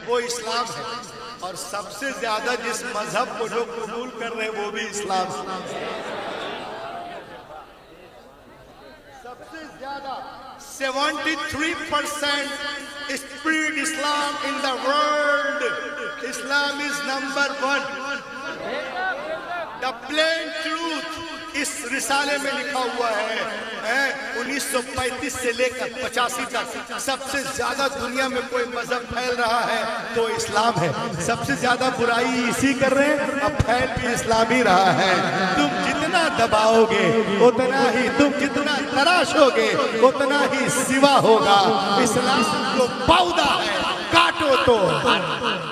وہ اسلام ہے، اور سب سے زیادہ جس مذہب کو لوگ قبول کر رہے ہیں وہ بھی اسلام ہے۔ سب سے زیادہ 73% spread Islam in the world. Islam is number one. The plain truth اس رسالے میں لکھا ہوا ہے 1935 سے لے کر 85 تک سب سے زیادہ دنیا میں کوئی مذہب پھیل رہا ہے تو اسلام ہے۔ سب سے زیادہ برائی اسی کر رہے ہیں، اب پھیل بھی اسلام ہی رہا ہے۔ تم جتنا دباؤ گے اتنا ہی، تم جتنا تراشو گے اتنا ہی سوا ہوگا۔ اسلام کو پودا ہے، کاٹو تو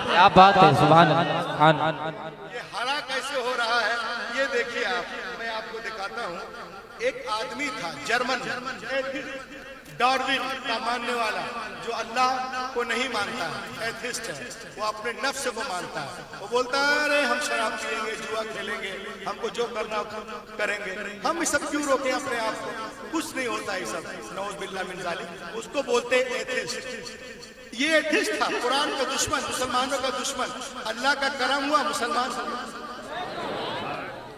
کیا بات ہے، سبحان اللہ۔ یہ ہرا کیسے ہو رہا ہے یہ دیکھیے آپ، میں آپ کو دکھاتا ہوں۔ ایک آدمی تھا جرمن، ڈاروین کا ماننے والا، جو اللہ کو نہیں مانتا ہے، ایتھسٹ ہے، وہ اپنے نفس کو مانتا ہے۔ وہ بولتا ہے ارے ہم شراب پیئیں گے، جوا کھیلیں گے، ہم کو جو کرنا کریں گے، ہم یہ سب کیوں روکیں اپنے آپ کو، کچھ نہیں ہوتا یہ سب، نعوذ باللہ من ذالک۔ اس کو بولتے ہیں ایتھسٹ۔ یہ ایتھسٹ تھا، قرآن کا دشمن، مسلمانوں کا دشمن۔ اللہ کا کرم ہوا، مسلمان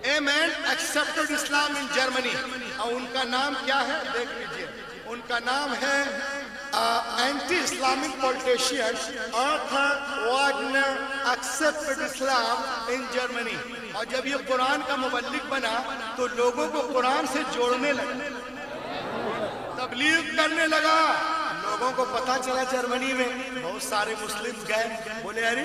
A man accepted Islam in Germany. اور ان کا نام کیا ہے دیکھ لیجئے، ان کا نام ہے anti Islamic politician Arthur Wagner accepted Islam in Germany۔ اور جب یہ قرآن کا مبلغ بنا تو لوگوں کو قرآن سے جوڑنے لگا، تبلیغ کرنے لگا۔ لوگوں کو پتا چلا جرمنی میں بہت سارے مسلم گئے، بولے ارے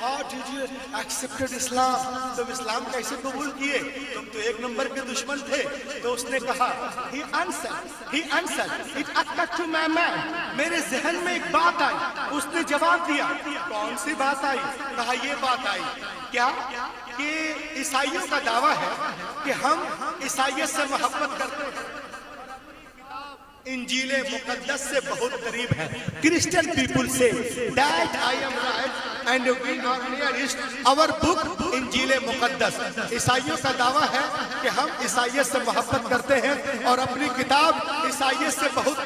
ہاؤ ڈیڈ یو ایکسپٹڈ اسلام، تم اسلام کیسے قبول کیے، تم تو ایک نمبر کے دشمن تھے۔ تو اس نے کہا he answered it occurred to my mind، میرے ذہن میں ایک بات آئی۔ اس نے جواب دیا، کون سی بات آئی؟ کہا یہ بات آئی کیا کہ عیسائیوں کا دعویٰ ہے کہ ہم عیسائیت سے محبت کرتے ہیں، انجیل مقدس سے بہت قریب ہے۔ کرسچن پیپل سے that I am right and we are nearest our book انجیل مقدس۔ عیسائیوں کا دعویٰ ہے کہ ہم عیسائیت سے محبت کرتے ہیں اور اپنی کتاب عیسائیت سے بہت۔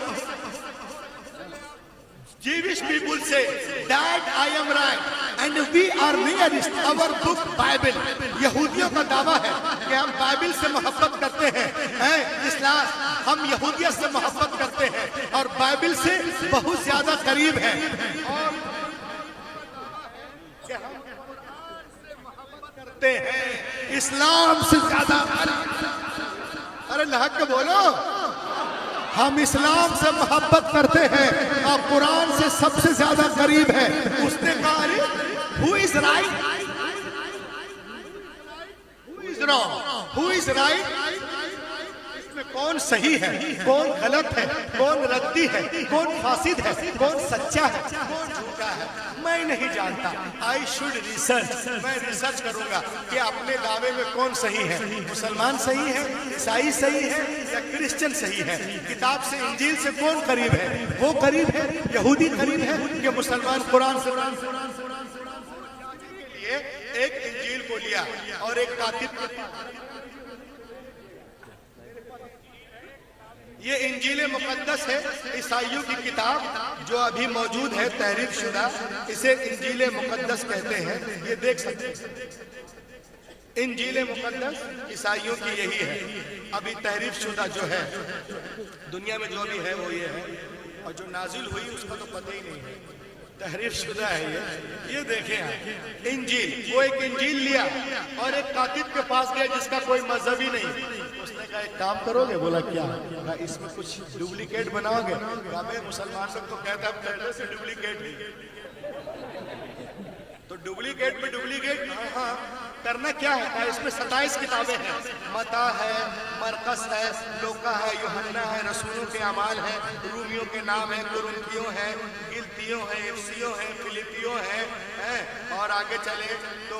Jewish people say that I am right and we are nearest our book Bible۔ یہودیوں کا دعویٰ ہے کہ ہم بائبل سے محبت کرتے ہیں، اسلام ہم یہودیت سے محبت کرتے ہیں اور بائبل سے بہت زیادہ قریب ہیں، اور کہ ہم محبت کرتے ہیں اسلام سے زیادہ۔ ارے لحق کے بولو، ہم اسلام سے محبت کرتے ہیں اور قرآن سے سب سے زیادہ قریب ہے۔ اس نے کہا who is right who is right، اس میں کون صحیح ہے، کون غلط ہے، کون ردی ہے، کون فاسد ہے، کون سچا ہے، کون جھوٹا ہے، میں نہیں جانتا۔ I should research، میں ریسرچ کروں گا کہ اپنے دعوے میں کون صحیح ہے، مسلمان صحیح ہے، عیسائی صحیح ہے یا کرسچن صحیح ہے، کتاب سے انجیل سے کون قریب ہے، وہ قریب ہے، یہودی قریب ہے کہ مسلمان قرآن سے۔ ایک انجیل کو لیا اور ایک کاتب کو، یہ انجیل مقدس ہے، عیسائیوں کی کتاب جو ابھی موجود ہے تحریف شدہ، اسے انجیل مقدس کہتے ہیں۔ یہ دیکھ سکتے ہیں انجیل مقدس عیسائیوں کی یہی ہے، ابھی تحریف شدہ جو ہے دنیا میں جو بھی ہے وہ یہ ہے، اور جو نازل ہوئی اس کا تو پتہ ہی نہیں ہے، تحریف شدہ ہے یہ دیکھیں آپ۔ انجیل، وہ ایک انجیل لیا اور ایک کاتب کے پاس گیا جس کا کوئی مذہب ہی نہیں۔ اس نے کہا ایک کام کرو گے؟ بولا کیا؟ کہا اس میں کچھ ڈپلیکیٹ بناؤ گے؟ کہا میں مسلمان لوگ تو کہتا ہے پہلے سے ڈپلیکیٹ نہیں، تو ڈپلیکیٹ میں ڈپلیکیٹ ہاں کرنا کیا ہے؟ کہا اس میں 27 کتابیں ہیں، متی ہے، مرقس ہے، لوکا ہے، یوحنا ہے، رسولوں کے اعمال ہیں، رومیوں کے نام ہیں، کرنتھیوں ہیں، گلتیوں ہیں، افسیوں ہیں، فلپیوں ہیں، اور آگے چلے تو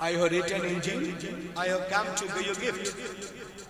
I have written Injil, I have come to give you gift।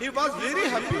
He was very happy,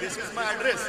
this is my address,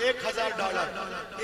$1000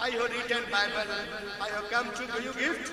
I have written Bible, I have come to give you gift।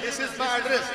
this is my address,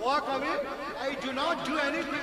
Walk away, I do not do anything।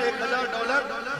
$1000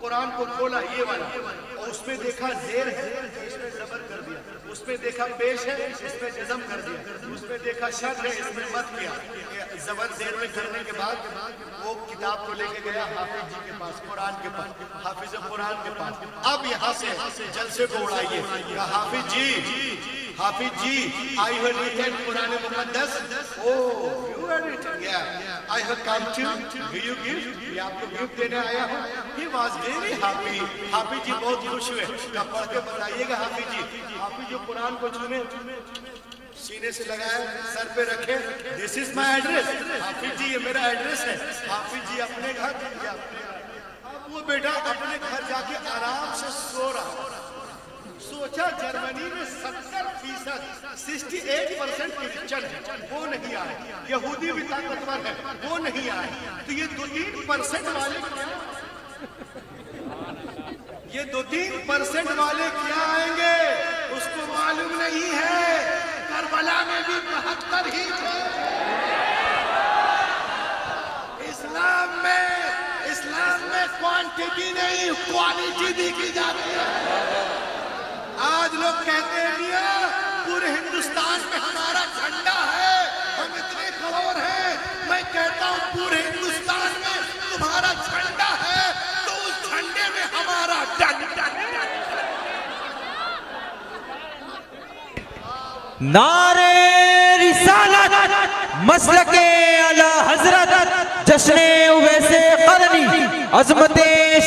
قرآن کو کھولا یہ والا اور اس میں دیکھا زیر ہے اس میں زبر کر دیا, اس میں دیکھا پیش ہے اس میں جزم کر دیا, اس میں دیکھا شر ہے اس میں مت کیا. زبر زیر میں کرنے کے بعد وہ کتاب کو لے کے گیا حافظ جی کے پاس, قرآن کے پاس, حافظ قرآن کے پاس. اب یہاں سے جلسے کو اڑائیے. حافظ جی I have written قرآن مقدس. Oh, you have written? Yeah. I have come to give you gift. یہ آپ کو گفٹ دینے آیا ہوں. He was very happy. حافظ جی بہت خوش ہوئے. کہا پڑھ کے بتائیے گا حافظ جی. حافظ جو قرآن کو چنے سینے سے لگائے, سر پہ رکھے, this is my address. حافظ جی یہ میرا ایڈریس ہے. حافظ جی اپنے گھر گیا. اب وہ بیٹا اپنے گھر جا کے آرام سے سو رہا. سوچا جرمنی میں 70% 68% کرسچن ہے, وہ نہیں آئے. یہودی بھی طاقتور ہے, وہ نہیں آئے. تو یہ 2-3% والے یہ 2-3% والے کیا آئیں گے اس کو معلوم نہیں ہے. کربلا میں بھی 72 ہی تھے. اسلام میں کوانٹٹی نہیں کوالٹی دیکھی جاتی ہے. آج لوگ کہتے ہیں میاں پورے ہندوستان میں ہمارا جھنڈا ہے, ہم اتنے کروڑ ہیں. میں کہتا ہوں پورے ہندوستان میں تمہارا جھنڈا ہے تو اس جھنڈے میں ہمارا نعرے رسالت مسلک اعلی حضرت جشن اویس قرنی عظمت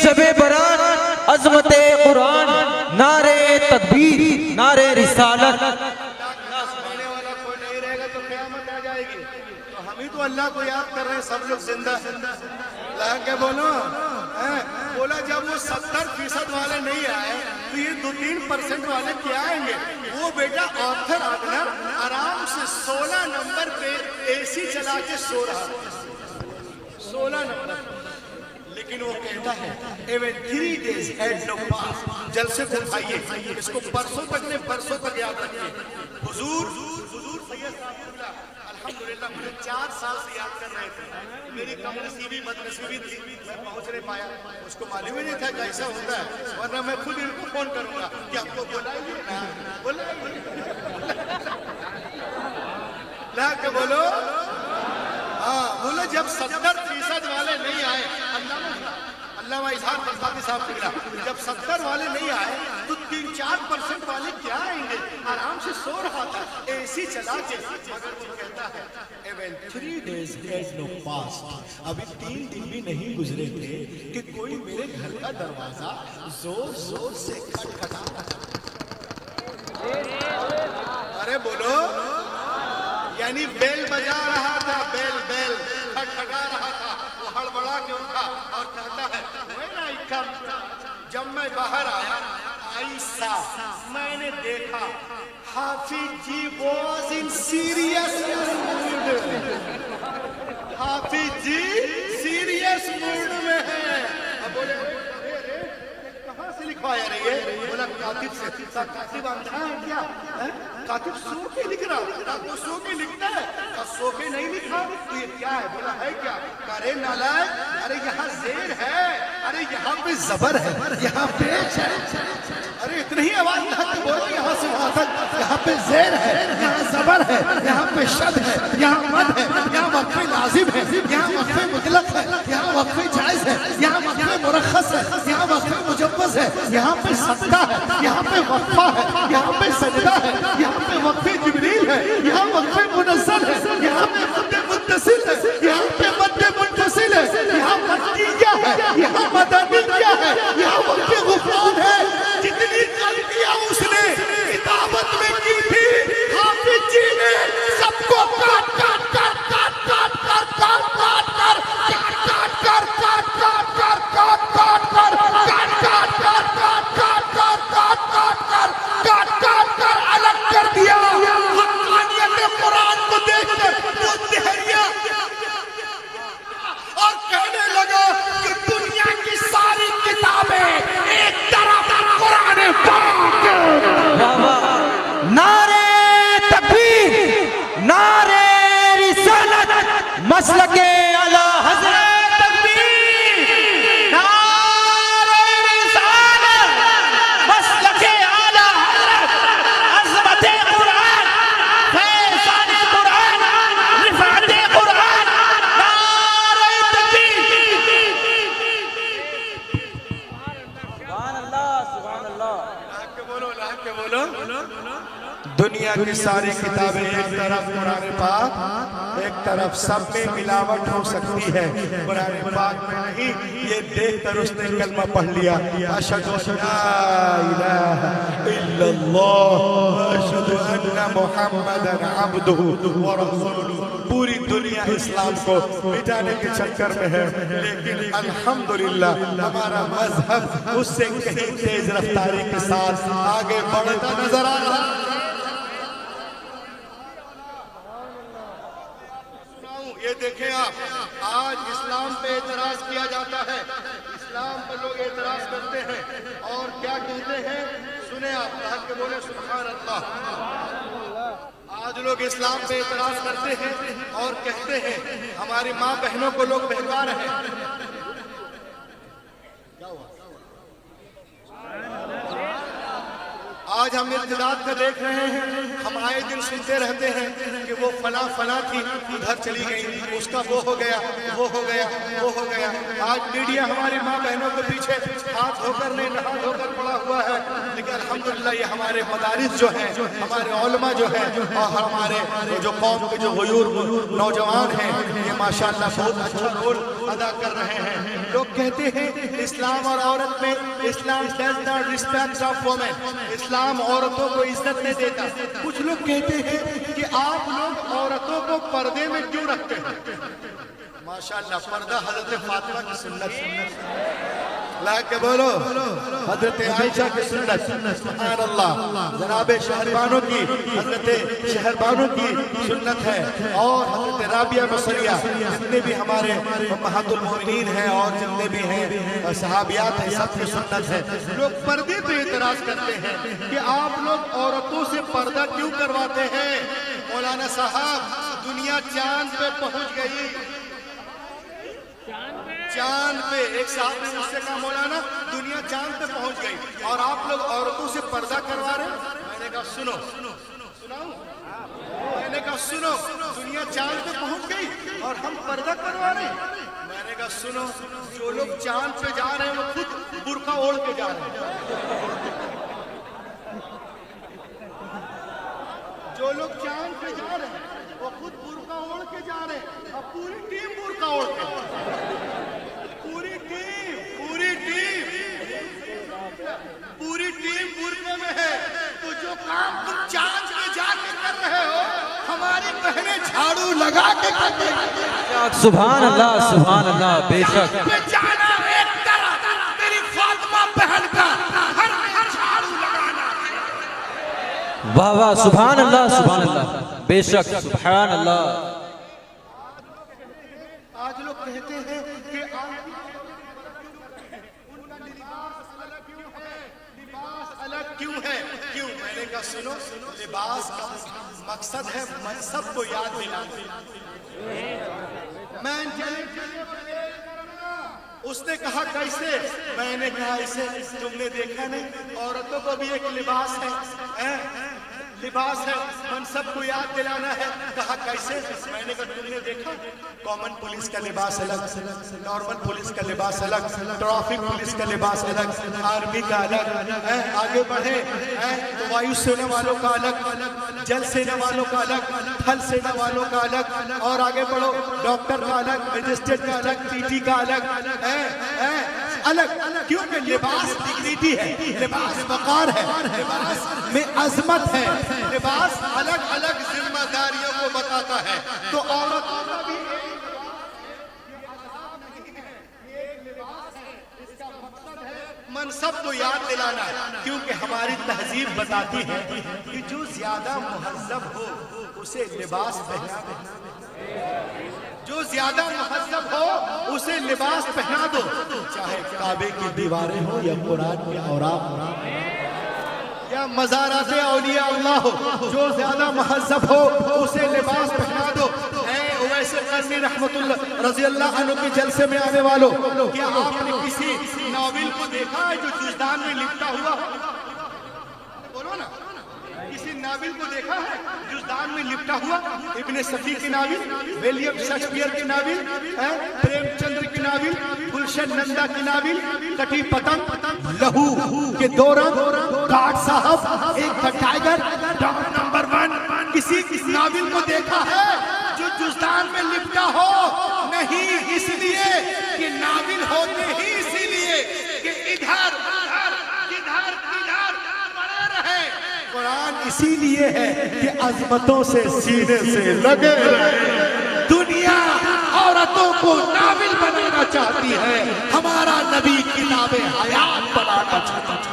شب برات عظمت قرآن نعرے تکبیر نعرے رسالت. ہونے والا کوئی نہیں رہے گا تو قیامت آ جائے گی. تو ہم ہی تو اللہ کو یاد کر رہے ہیں, سب لوگ زندہ لگا کے بولا جب وہ 70% والے نہیں آئے تو یہ 2-3% والے کیا آئیں گے. وہ بیٹا آتھر آگنا آرام سے 16 نمبر پہ اے سی چلا کے سو رہا. 16 نمبر. لیکن وہ کہتا ہے even 3 days had no pass. جلسے کو کھائیے, اس کو برسوں تک یاد رکھیے. حضور سید صاحب اللہ الحمدللہ مجھے 4 سال سے یاد کر رہے تھے. میری کم نصیبی بد نصیبی تھی, میں پہنچ نہیں پایا. اس کو معلوم ہی نہیں تھا کہ ایسا ہوتا ہے, ورنہ میں خود ان کو فون کروں گا کہ آپ کو بلائیے لا کے بولو. ہاں بولو جب 70% والے نہیں آئے, علامہ اظہار فرزاتی صاحب سے گرا, جب 70 والے نہیں آئے تو 3-4% والے کیا آئیں گے. آرام سے سو رہا تھا اے سی چلا کے. مگر وہ کہتا ہے even 3 days had no passed. ابھی 3 دن بھی نہیں گزرے تھے کہ کوئی میرے گھر کا دروازہ زور سے کھٹکھٹا رہا. ارے بولو, یعنی بیل بجا رہا تھا, بیل کھٹکھٹا رہا تھا. وہ ہڑبڑا کے اٹھا اور کہتا ہے جب میں باہر آیا ایسا میں نے دیکھا حافظ جی واز ان سیریس موڈ. حافظ جی سیریس موڈ میں ہے. اب بولے کہاں سے لکھوایا رہی ہے؟ بولا کاتب سے. کاتب اندھا ہے کیا؟ کاتب سو کے لکھ رہا, وہ سو کے لکھتا ہے. سو کے نہیں لکھا تو یہ کیا ہے؟ بولا ہے کیا؟ ارے نالائق, ارے یہاں زیر ہے, ارے یہاں پہ زبر ہے, یہاں پیش ہے. ارے اتنی ہی آواز نہ بولو یہاں سے وہاں تک. یہاں پہ زیر ہے, یہاں زبر ہے, یہاں پہ شد ہے, یہاں مد ہے, یہاں وقف لازم ہے, یہاں وقف مطلق ہے, یہاں وقف جائز ہے, یہاں وقف مرخص ہے, یہاں وقف مجوز ہے, یہاں پہ سجدہ ہے, یہاں پہ وقفہ ہے, یہاں پہ سجدہ ہے, یہاں پہ وقف جبریل ہے, یہاں وقف منزل ہے, یہاں پہ مد متصل ہے, یہاں پہ مد منفصل ہے, یہاں مدنیہ ہے, یہاں مدنیہ ہے, یہاں وقف غفران ہے. جتنی غلطیاں اس نے کتابت میں کی تھی حافظ جی نے سب کو کاٹ کر الگ کر دیا. حقانیت قرآن کو دیکھ کر وہ دہریا اور کہنے لگا کہ دنیا کی ساری کتابیں ایک طرف, قرآن پاک. نعرے تکبیر نعرے رسالت مسلک اعلی حضرت تکبیر نعرے لا کے بولو دنیا کی ساری کتابیں ایک طرف قرآن پاک ایک طرف، سب میں ملاوٹ ہو سکتی ہے، قرآن پاک میں نہیں۔ یہ دیکھ کر اس نے کلمہ پڑھ لیا، اشہد ان لا الہ الا اللہ اشہد ان محمدا عبدہ ورسولہ۔ پوری دنیا اسلام کو مٹانے کے چکر میں ہے، لیکن الحمدللہ ہمارا مذہب اس سے کہیں تیز رفتاری کے ساتھ آگے بڑھتا نظر آ رہا ہے۔ یہ دیکھیں آپ، آج اسلام پہ اعتراض کیا جاتا ہے، اسلام پر لوگ اعتراض کرتے ہیں اور کیا کہتے ہیں، سنیں آپ، کہہ کے بولے سبحان اللہ۔ آج لوگ اسلام پہ اعتراض کرتے ہیں اور کہتے ہیں ہماری ماں بہنوں کو لوگ بہکا رہے ہیں۔ آج ہم ارتداد کا دیکھ رہے ہیں، ہم آئے دن سنتے رہتے ہیں کہ وہ فلاں فلاں تھی ادھر چلی گئی، اس کا وہ ہو گیا، وہ ہو گیا، وہ ہو گیا۔ آج میڈیا ہماری ماں بہنوں کے پیچھے ہاتھ دھو کر نہیں نہا دھو کر پڑا ہوا ہے، لیکن الحمدللہ یہ ہمارے مدارس جو ہیں، ہمارے علماء جو ہیں اور ہمارے جو قوم کے جو غیور نوجوان ہیں، یہ ماشاءاللہ بہت اچھا رول ادا کر رہے ہیں۔ لوگ کہتے ہیں اسلام اور عورت میں، اسلام does not respect of women، اسلام عورتوں کو عزت نہیں دیتا۔ کچھ لوگ کہتے ہیں کہ آپ لوگ عورتوں کو پردے میں کیوں رکھتے ہیں؟ ماشاءاللہ پردہ حضرت فاطمہ کی سنت، لا کے بولو حضرت عائشہ کی سنت، سبحان اللہ، جناب شہربانو کی، حضرت شہربانو کی سنت ہے، اور حضرت رابعہ مصریہ، جتنے بھی ہمارے امہات المومنین ہیں اور جتنے بھی ہیں صحابیات ہیں، سب کی سنت ہے۔ لوگ پردے پہ اعتراض کرتے ہیں کہ آپ لوگ عورتوں سے پردہ کیوں کرواتے ہیں؟ مولانا صاحب، دنیا چاند پہ پہنچ گئی، چاند پہ، ایک صاحب نے مجھ سے کہا مولانا دنیا چاند پہ پہنچ گئی اور آپ لوگ عورتوں سے پردہ کروا رہے ہیں۔ میں نے کہا سنو، سناؤں؟ میں نے کہا سنو، دنیا چاند پہ پہنچ گئی اور ہم پردہ کروا رہے ہیں۔ میں نے کہا سنو، جو لوگ چاند پہ جا رہے ہیں وہ خود برقع اوڑھ کے جا رہے ہیں۔ جو لوگ چاند پہ جا رہے ہیں وہ خود برقع اوڑھ کے جا رہے ہیں، اب پوری ٹیم برقع اوڑھ کے، پوری ٹیم برقعے میں ہے۔ تو جو کام تم چاند پہ جا کے کر رہے ہو، ہماری بہنیں جھاڑو لگا کے کر رہی ہیں۔ سبحان اللہ، سبحان اللہ، بے شک۔ پہ جانا ایک طرح، تیری فاطمہ بہن کا ہر جھاڑو لگانا ہے۔ واہ واہ، سبحان اللہ، سبحان اللہ، بے شک، سبحان اللہ۔ آج لوگ کہتے ہیں کہ الگ کیوں ہے؟ کیوں؟ میں نے کہا سنو، لباس کا مقصد ہے منصب کو یاد دلانا۔ اس نے کہا کیسے؟ میں نے کہا اسے تم نے دیکھا نہیں، عورتوں کو بھی ایک لباس ہے، لباس ہے، منصب کو یاد دلانا ہے۔ کہا کیسے؟ میں نے کہا تم نے دیکھا کامن پولیس کا لباس الگ، نارمل پولیس کا لباس الگ، ٹریفک پولیس کا لباس الگ، آرمی کا الگ، آگے بڑھے تو وایو سینا والوں کا الگ، جل سینا والوں کا الگ، تھل سینا والوں کا الگ، اور آگے بڑھو ڈاکٹر کا الگ، میجسٹریٹ کا الگ، ٹی ٹی کا الگ، الگ، کیونکہ لباس ڈگنیٹی ہے، لباس وقار ہے، لباس میں عظمت ہے، لباس الگ الگ ذمہ داریوں کو بتاتا ہے۔ تو عورتوں کا بھی منصب کو یاد دلانا، کیونکہ ہماری تہذیب بتاتی ہے کہ جو زیادہ مہذب ہو اسے لباس پہنا دو، جو زیادہ مہذب ہو اسے لباس پہنا دو، چاہے کعبے کی دیواریں ہو یا قرآن کے اوراق یا مزارات اولیاء اللہ ہو، جو زیادہ مہذب ہو اسے لباس پہنا دو۔ اویس قرنی رحمت اللہ رضی اللہ عنہ کے جلسے میں آنے والوں، کیا آپ نے کسی ناول کو دیکھا ہے جو جزدان میں لپٹا ہوا ہو؟ بولو نا، کسی ناول کو دیکھا ہے جزدان میں لپٹا ہوا؟ ابن صفی کی ناول، ولیم شیکسپیئر کی ناول، پریم چندر کی ناول، گلشن نندا کی ناول، کٹی پتنگ، لہو کے دو رنگ گارڈ صاحب ایک تھا ٹائگر ڈاگ نمبر 1 کسی ناول کو دیکھا ہے جو جزدان میں لپٹا ہو نہیں اس لیے کہ ناول ہوتے ہی اسی لیے کہ ادھر ادھر پڑے رہے قرآن اسی لیے ہے کہ عظمتوں سے سینے سے لگے دنیا عورتوں کو ناول بنانا چاہتی ہے ہمارا نبی کتاب حیات بنانا چاہتا ہے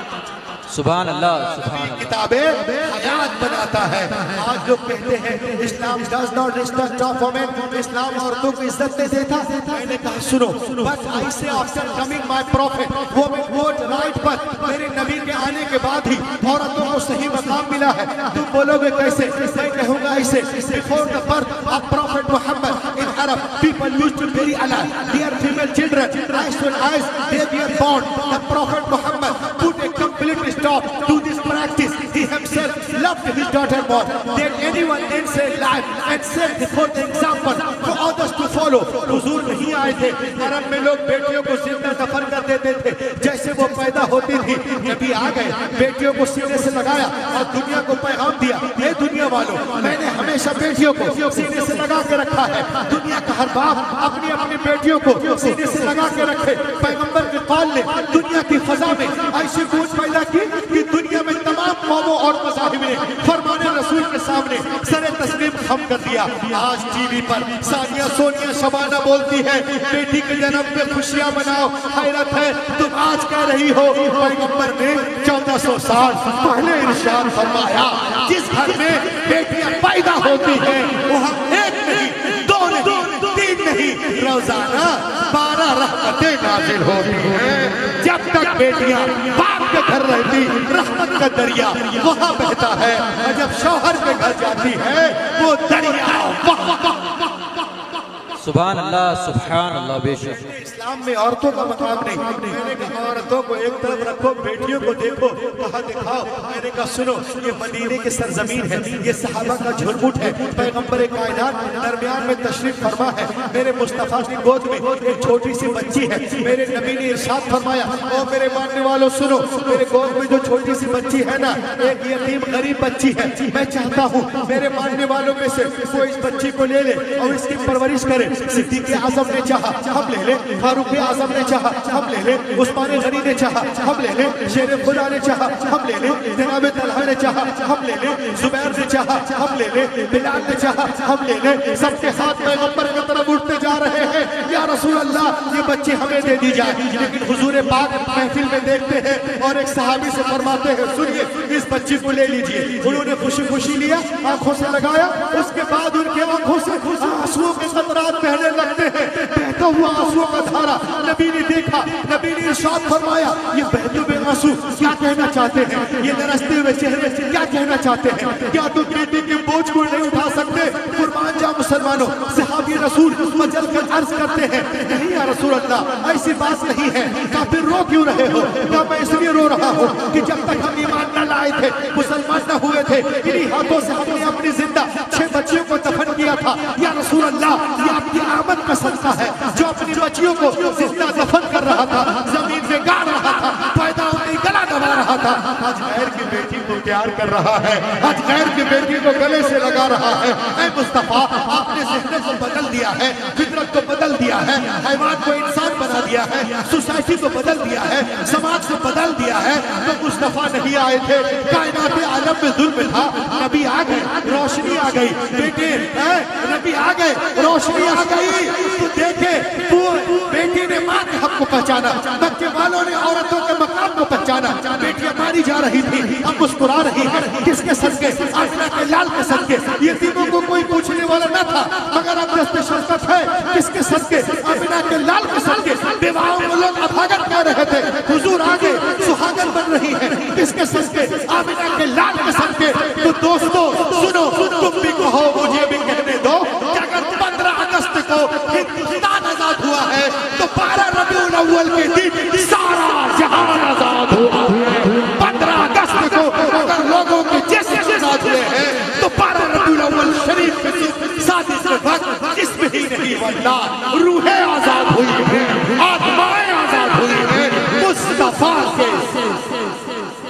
سبحان اللہ سبحان اللہ کتابیں حیات بناتا ہے آج لوگ کہتے ہیں اسلام does not respect of women اسلام عورتوں کو عزت نہیں دیتا میں نے کہا سنو but I say after coming my prophet women vote right پر میرے نبی کے آنے کے بعد ہی عورتوں کو صحیح مقام ملا ہے تم بولو گے کیسے میں کہوں گا اسے before the birth of prophet Muhammad in Arab people used to bury alive their female children as soon as they were born the prophet Muhammad put a complete stop to this practice. He himself loved his daughter more than anyone else in life and set for the example for others to follow. حضور نہیں آئے تھے عرب میں لوگ بیٹیوں کو زندہ دفن کر دیتے تھے جیسے وہ پیدا ہوتی تھی نبی آ گئے بیٹیوں کو سینے سے لگایا اور دنیا کو پیغام دیا اے دنیا والوں میں نے ہمیشہ بیٹیوں کو سینے سے لگا کے رکھا ہے دنیا کا ہر باپ اپنی اپنی بیٹیوں کو سینے سے لگا کے رکھے پیغمبر کے قول نے دنیا کی فضا میں ایسی گونج پیدا کی کہ دنیا میں تمام قوموں اور مذاہب نے فرمان رسول کے سامنے سر تسلیم خم کر دیا آج ٹی وی پر ثانیہ سونیا شبانہ بولتی ہے بیٹی کے جنم پہ خوشیاں مناؤ حیرت ہے تم آج کہہ رہی ہو پیغمبر نے 1400 سال پہلے ارشاد فرمایا جس گھر میں بیٹیاں پیدا ہوتی ہیں وہاں ایک نہیں دو نہیں تین نہیں روزانہ 12 رحمتیں نازل ہوتی ہیں جب تک بیٹیاں باپ کے گھر رہتی رحمت کا دریا وہاں بہتا ہے اور جب شوہر کے گھر جاتی ہے وہ دریا سبحان اللہ بے شک اسلام میں عورتوں کا مقام نہیں میں نے کہا عورتوں کو ایک طرف رکھو بیٹیوں کو دیکھو کہا دکھاؤ میں نے کہا سنو یہ مدینے کی سرزمین ہے یہ صحابہ کا جھرمٹ ہے پیغمبر کائنات درمیان میں تشریف فرما ہے میرے مصطفیٰ کی گود میں ایک چھوٹی سی بچی ہے میرے نبی نے ارشاد فرمایا او میرے ماننے والوں سنو میرے گود میں جو چھوٹی سی بچی ہے نا ایک یتیم غریب بچی ہے میں چاہتا ہوں میرے ماننے والوں میں سے کوئی اس بچی کو لے لے اور اس کی پرورش کرے صدیق اعظم نے چاہا ہم لے لیں فاروق اعظم نے چاہا ہم لے لیں عثمان غنی نے چاہا ہم لے لیں شیر خدا نے چاہا ہم لے لیں جناب طلحہ نے چاہا ہم لے لیں زبیر نے چاہا ہم لے لیں بلال نے چاہا ہم لے لیں سب کے ہاتھ پیغمبر کی طرف اٹھتے جا رہے ہیں یا رسول اللہ یہ بچے ہمیں دے دی جائے لیکن حضور پاک محفل میں دیکھتے ہیں اور ایک صحابی سے فرماتے ہیں سنیے اس بچی کو لے لیجئے انہوں نے خوشی خوشی لیا آنکھوں سے لگایا اس کے بعد ان کے آنکھوں سے آنسوؤں کے قطرات بہنے لگتے ہیں بہتا ہوا آنسوؤں کا دھارا نبی نے دیکھا نبی نے ارشاد فرمایا یہ بہتے ہوئے آنسو کیا کہنا چاہتے ہیں یہ لرزتے ہوئے چہرے کیا کہنا چاہتے ہیں کیا تو بیٹی کے بوجھ کو نہیں اٹھا سکتے قربان جا مسلمانوں صحابی رسول مجل کر عرض کرتے ہیں نہیں یا رسول اللہ ایسی بات نہیں ہے کافر رو کیوں رہے ہو کیا میں اس لیے رو رہا ہوں کہ جب تک ہم ایمان نہ لائے تھے مسلمان نہ ہوئے تھے انہی ہاتھوں سے ہم نے اپنی زندہ 6 بچیوں کو دفن کیا تھا یا رسول اللہ یہ آپ کی آمد کا صدقہ ہے جو اپنی بچیوں کو زندہ دفن کر رہا تھا زمین میں گاڑ رہا تھا پیدا ہوتے ہی گلا دبا رہا تھا آج غیر کی بیٹی کو پیار کر رہا ہے آج غیر کی بیٹی کو گلے سے لگا رہا ہے اے مصطفیٰ آپ نے ذہن کو بدل دیا ہے فطرت کو بدل دیا ہے حیوان کو انسان بنا دیا ہے سوسائٹی کو بدل دیا ہے سماج کو بدل دیا ہے تو مصطفیٰ نہیں آئے تھے کائنات عالم میں ظلم تھا نبی آ گئے روشنی آ گئی بیٹے نبی آ گئے روشنی آ گئی تو دیکھے بیٹی نے ماں کے حق کو پہچانا مکے والوں نے عورتوں کے مقام کو پہچانا بیٹیاں ماری جا رہی تھی اب مسکرا رہی ہے کس کے صدقے آمنہ کے لال کے صدقے یتیموں کو کوئی پوچھنے والا نہ تھا مگر اب دست شفقت ہے کس کے صدقے آمنہ کے لال کے صدقے بیواؤں کو لوگ ابھاگت کہہ رہے تھے حضور آگے سہاگن بن رہی ہے کس کے صدقے آمنہ کے لال کے صدقے تو دوستو سنو تم بھی کہو مجھے بھی کہنے دو کہ اگر 15 اگست کو ہندوستان آزاد ہوا ہے تو 12 ربیع الاول کے دن سارا جہان آزاد ہوا ہے 15 اگست کو اگر لوگوں کے جسم آزاد ہوئے ہیں تو 12 ربیع الاول شریف کے ساتھ اس وقت جسم ہی نہیں واللہ روحیں آزاد ہوئی ہیں آتمائیں آزاد ہوئی ہیں مصطفیٰ کے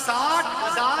60,000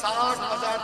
60,000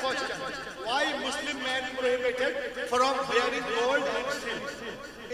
question, why Muslim man prohibited from wearing gold and silk?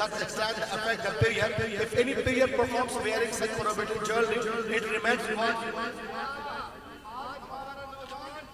such extent affect the period. If any period performs wearing such prohibited jewelry, it remains one.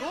2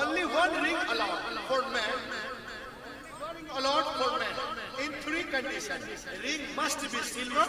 only one ring allowed for man, allowed for man in 3 conditions. Ring must be silver,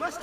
must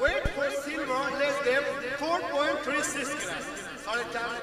Weight for silver less than 4.36 grams, 4.5।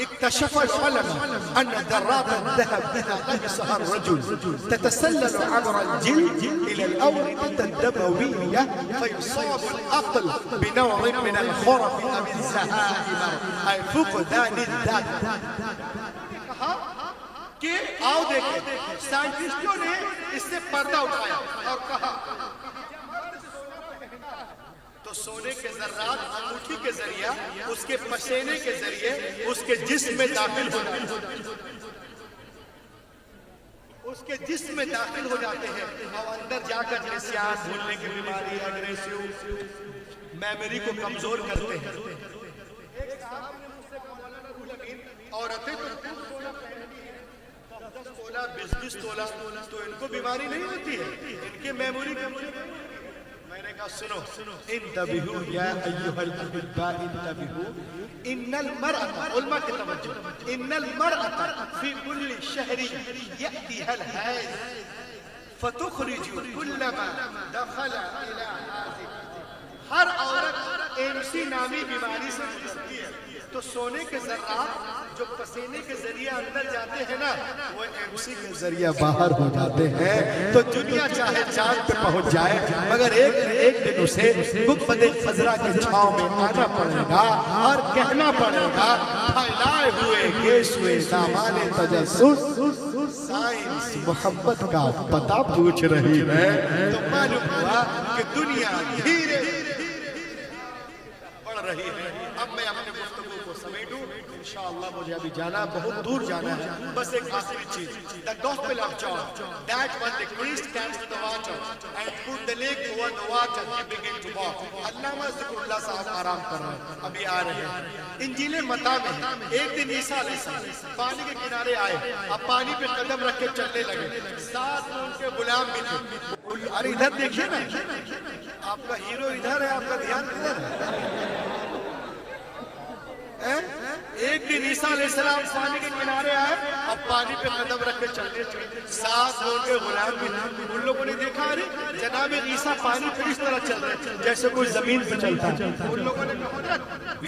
اكتشف العلماء أن ذرات الذهب إذا لبسها الرجل تتسلل عبر الجلد إلى الأوردة الدموية فيصاب العقل بنوع من الخرف أو الزهائم أي فقدان الذات. کہ آؤ دیکھیں سائنٹسٹوں نے اس سے پردہ اٹھایا اور کہا تو سونے کے ذرات انگوٹھی کے ذریعہ اس کے پسینے کے ذریعے اس کے جسم میں داخل ہو جاتے ہیں، اس کے جسم میں داخل ہو جاتے ہیں اور اندر جا کر نسیان، بھولنے کی بیماری، اگریسیو میموری کو کمزور کرتے ہیں۔ ایک صاحب نے مجھ سے کہا مولانا روح الامین عورتیں تو خوب سونا پہنتی ہیں 10 تولہ 20 تولہ، تو ان کو بیماری نہیں ہوتی ہے، ان کے میموری کمزور۔ میں نے کہا سنو انتبہوا یا ایھا الاحباء انتبہوا ان المرأة، علماء کی توجہ، ان المرأة فی کل شہر یأتیها الحیض فتخرج کلما دخل الى حاضر، ہر عورت ایمسی نامی بیماری سے گزرتی ہے، تو سونے کے ذرات جو پسینے کے ذریعے اندر جاتے ہیں نا وہ ایمسی کے ذریعے باہر ہو جاتے ہیں۔ تو دنیا چاہے چاند پہ پہنچ جائے مگر ایک دن اسے گنبد خضرا کی چھاؤں میں آنا پڑے گا اور کہنا پڑے گا پھیلائے ہوئے گیسوئے دامان تجسس سائنس محبت کا پتہ پوچھ رہی ہے۔ تو معلوم ہوا کہ دنیا دھیرے بڑھ رہی ہے۔ اب میں اپنے گفتگو کو سمیٹوں، انشاءاللہ مجھے ابھی جانا، بہت دور جانا ہے۔ بس ایک آخری چیز، the gospel of John, that when the priest came to the water and put the leg over the water, he began to walk. علامہ ذکر اللہ صاحب آرام کر رہے ہیں، ابھی آ رہے ہیں۔ انجیل متی میں ایک دن عیسیٰ علیہ السلام پانی کے کنارے آئے، اب پانی پہ قدم رکھ کے چلنے لگے، ساتھ میں ان کے غلام بھی تھے۔ ارے ادھر دیکھیے نا، آپ کا ہیرو ادھر ہے، آپ کا دھیان کدھر ہے؟ ایک دن عیسیٰ علیہ السلام پانی کے کنارے آئے، اب پانی پہ قدم رکھ کے چلنے چلے، ساتھ ان کے غلام بھی تھے۔ ان لوگوں نے دیکھا ارے جناب عیسیٰ پانی پہ اس طرح چل رہے ہیں جیسے کوئی زمین پہ چلتا ہے۔ ان لوگوں نے کہا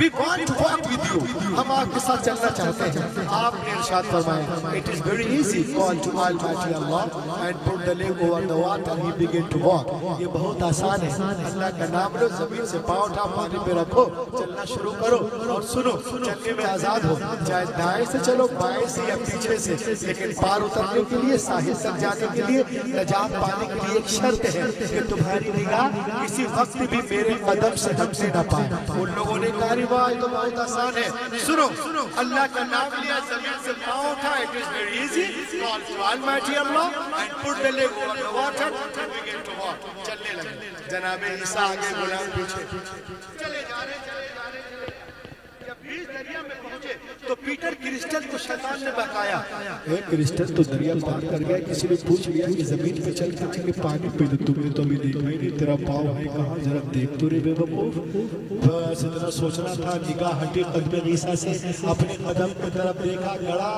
we want to walk with you، ہم آپ کے ساتھ چلنا چاہتے ہیں۔ آپ نے ارشاد فرمایا it is very easy call to Almighty Allah and put the leg over the water he began to walk۔ یہ بہت آسان ہے، اللہ کا نام لو، زمین سے پاؤں اٹھا پانی پہ رکھو، چلنا شروع کرو اور سنو چلنے میں آزاد ہو، چاہے دائیں سے چلو بائیں سے یا پیچھے سے، لیکن پار اترنے کے لیے ساحل تک جانے کے لیے نجات پانے کے لیے ایک شرط ہے کہ تمہاری نگاہ کسی وقت بھی میرے قدم سے ہٹنے نہ پائے۔ ان لوگوں نے کہا روایت تو بہت آسان ہے، سنو اللہ کا نام لیا، زمین سے پاؤں اٹھا، it is very easy call to Almighty Allah and put the leg over the water and begin to walk۔ چلنے لگے، جناب عیسیٰ آگے غلام پیچھے، چلے جا رہے دریا میں پہنچے تو پیٹر کرسٹل کو شیطان نے بہکایا۔ کرسٹل تو دریا پار کر گیا، کسی نے پوچھ لیا کہ زمین پہ چل کے چلے پانی پہ، تو تم نے تو ابھی دیکھا ہی نہیں، تیرا پاؤں ہے کہاں، ذرا دیکھ تو رہے بے وقوف۔ بس اتنا سوچنا تھا، نگاہ ہٹی قدم عیسیٰ سے، اپنے قدم کی طرف دیکھا، گڑا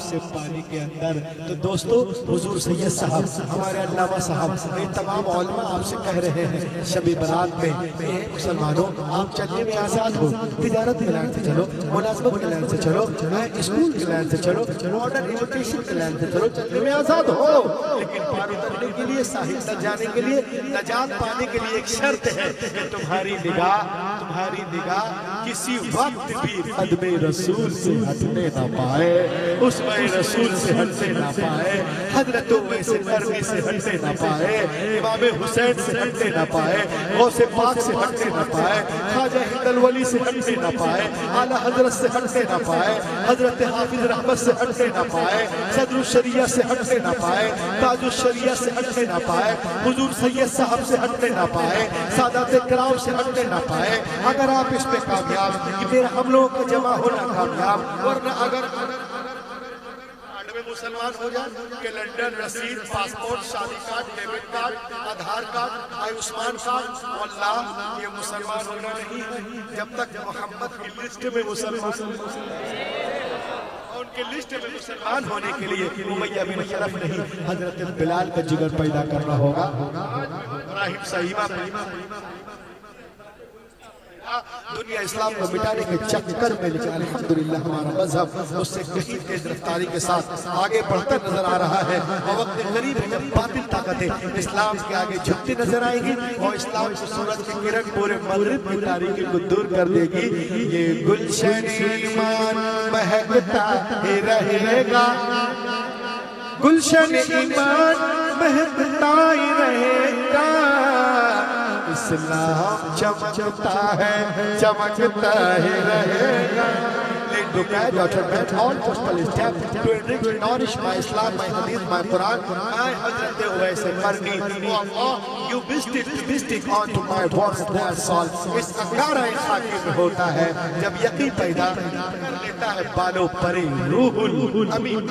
سے پانی کے اندر۔ تو دوستو حضور سید صاحب، ہمارے علامہ صاحب، یہ تمام علماء آپ سے کہہ رہے ہیں شب برات میں، اے مسلمانوں آپ چلنے میں آزاد ہو، تجارت کے لائن سے چلو، ملازمت کے لائن سے چلو، اسکول کے لائن سے چلو، ماڈرن ایجوکیشن کے لائن سے چلو، چلنے میں آزاد ہو، لیکن پار اترنے کے لیے ساحل تک جانے کے لیے نجات پانے کے لیے ایک شرط ہے کہ تمہاری نگاہ کسی وقت بھی قدم رسول سے ہٹنے نہ پائے، اس میں رسول سے ہٹنے نہ پائے، حضرتوں میں سے نرمی سے ہٹنے نہ پائے، امام حسین سے ہٹنے نہ پائے، غوث پاک سے ہٹنے نہ پائے، خواجہ ہند الولی سے ہٹنے نہ پائے، اعلیٰ حضرت سے ہٹنے نہ پائے، حضرت حافظ رحمت سے ہٹنے نہ پائے، صدر الشریعہ سے ہٹنے نہ پائے، تاج الشریعہ سے ہٹنے نہ پائے، حضور سید صاحب سے ہٹنے نہ پائے، سادات کرام سے ہٹنے نہ پائے۔ اگر آپ اس میں کامیاب، میرا ہم لوگوں کا جمع ہونا کامیاب، ورنہ اگر مسلمان ہو جائے کیلنڈر، رسید، پاسپورٹ، شادی card, debit card, Aadhaar card, Ayushman card, واللہ یہ مسلمان ہونا نہیں ہے جب تک محمد کی لسٹ میں مسلمان ان کی لسٹ میں مسلمان ہونے کے لیے امیہ بن خلف نہیں حضرت بلال کا جگر پیدا کرنا ہوگا. ابراہیم صحیبہ دنیا اسلام کو مٹانے کے چکر میں لیکن الحمدللہ ہمارا مذہب اس سے کہیں تیز رفتاری کے ساتھ آگے بڑھتا نظر آ رہا ہے. اور وقت قریب ہے جب باطل طاقتیں اسلام کے آگے جھکتی نظر آئیں گی اور اسلام کو سورج کی کرن پورے مغرب کی تاریکی کو دور کر دے گی. یہ گلشن ایمان مہکتا ہی رہے گا, گلشن ایمان مہکتا ہی رہے گا, اسلام چمکتا ہے چمکتا ہی رہے گا. To guide out and bend all gospel is death to enrich and nourish my Islam, my Hadith, my Quran. I, Hazrat Uwais Qarni, oh Allah, you visited onto my words, that's all. اس انگارہ خاکی میں ہوتا ہے جب یقین پیدا کر لیتا ہے بالوں پری روح الامین.